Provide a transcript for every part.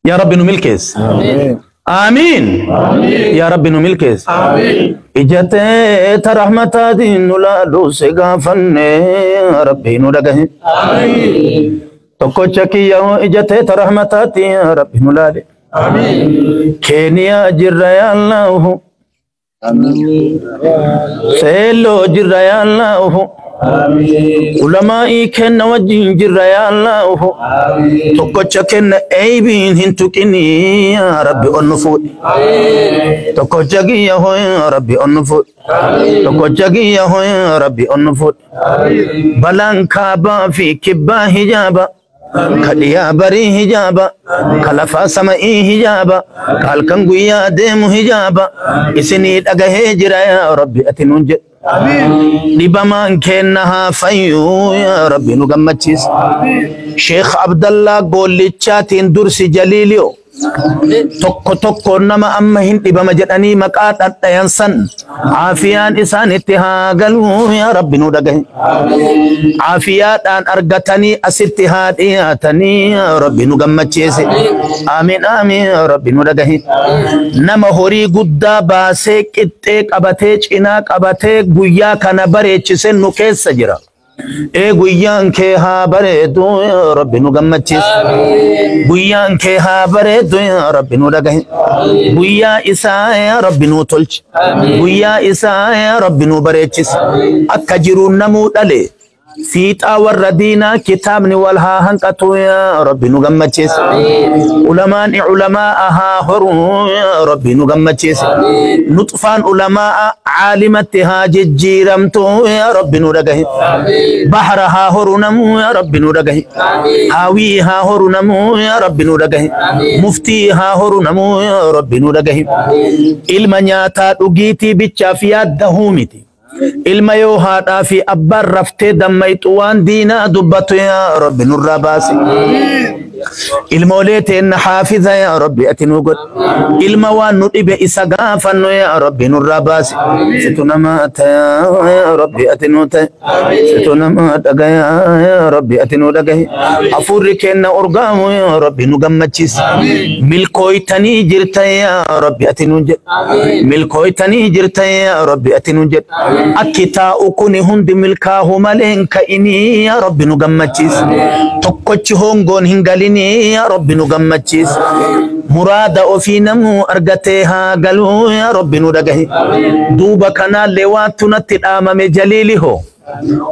يا رب نملكس آمين يا رب نملكس إجتة رحمة دين لا دوسجا فن ربي نرجه تكوچكي يا إجتة رحمة دين ربي نلاله كينيا جريا الله سيلو جريا الله علماء كن وجين جريا الله تكوچكن أيبين هنتكني يا ربي النفود تكوچكي يا هو يا ربي النفود تكوچكي يا هو يا ربي النفود بلان كابا في كبا حجابا خليا بري حجابا خلفا سمئي حجابا كالكنغويا ديم حجابا اسني دغه جريا ربي اتنونج لبمان كنها فيو يا ربي نغمچيس شيخ عبد الله غولچاتين درسي جليليو tokko tokko nama amma hin dhibama jedhanii maqaa dhadhayan san aafiyaan isaan itti haa galu yaa rabbi nu dhagahi aafiyaadhaan argatanii asitti haa dhiyaatanii yaa rabbi nu gammachiise amiin amiin yaa rabbi nu dhagahi nama horii guddaa baasee qixxee qabatee cinaa qabatee guyyaa kana bareechise nu keessa jira guyyaan kee haa bareedu yaa rabbi nu gammachiise guyyaan kee haa bareedu yaa rabbi nu dhagahi guyyaa isaa yaa rabbi nu tolchi guyyaa isaa yaa rabbi nu bareechise akka jiruun namuu dhale fiixaa warra diinaa kitaabni wal haa hanqatu yaa rabbi nu gammachiise ulamaan ulamaa haa horu yaa rabbi nu gammachiise nutfaan ulamaa caalimatti haa jijjiiramtu yaa rabbi nu dhagahi bahra haa horu namu yaa rabbi nu dhagahi haawii haa horu namu yaa rabbi nu dhagahi muftii haa horu namu yaa rabbi nu dhagahi ilma nyaataa dhugiitii bichaaf yaaddahuu miti ilma yoo haadhaa fi abbaan raftee dammayxu waan diinaa dubbatu yaa rabbi nurraa baasi ilmoolee teenna haafiza yaa rabbi ati nu godhi ilma waan nu dhibe isa gaafannu yaa rabbi nurraa baasi situ namaa tayaa yaa rabbi ati nu ta'i situ namaa dhagayaa yaa rabbi ati nu dhagahi hafuurri keenna urgaamu yaa rabbi nu gammachiisi milkooytanii jirta yaa rabbi ati nu jedhi milkooytanii jirta yaa rabbi ati nu jedhi akkitaa ukuni hundi milkaahu maleen ka'inii yaa rabbi nu gammachiisi tokkochi hongoon hin galini yaa rabbi nu gammachiisi muraada ofii namuu argatee haa galuu yaa rabbi nu dhagahi duuba kanaallee waantu natti dhaamame jaliili hoo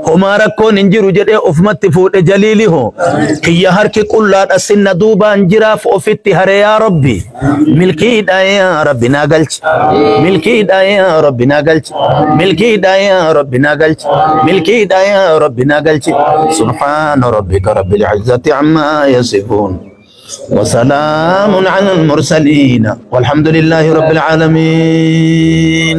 homaa rakkoon hin jiru jedhee ofumatti fuudhe jaliili hoo kiyya harki qullaadha sinna duubaan jiraaf ofitti hare yaa rabbi milkiidha yaa rabbi naa galchi milkiidha yaa rabbi naa galchi milkiidha yaa rabbi naa galchi milkiidha yaa rabbi naa galchi subhaana rabbika rabbil izzati amma yasifun وسلام على المرسلين والحمد لله رب العالمين.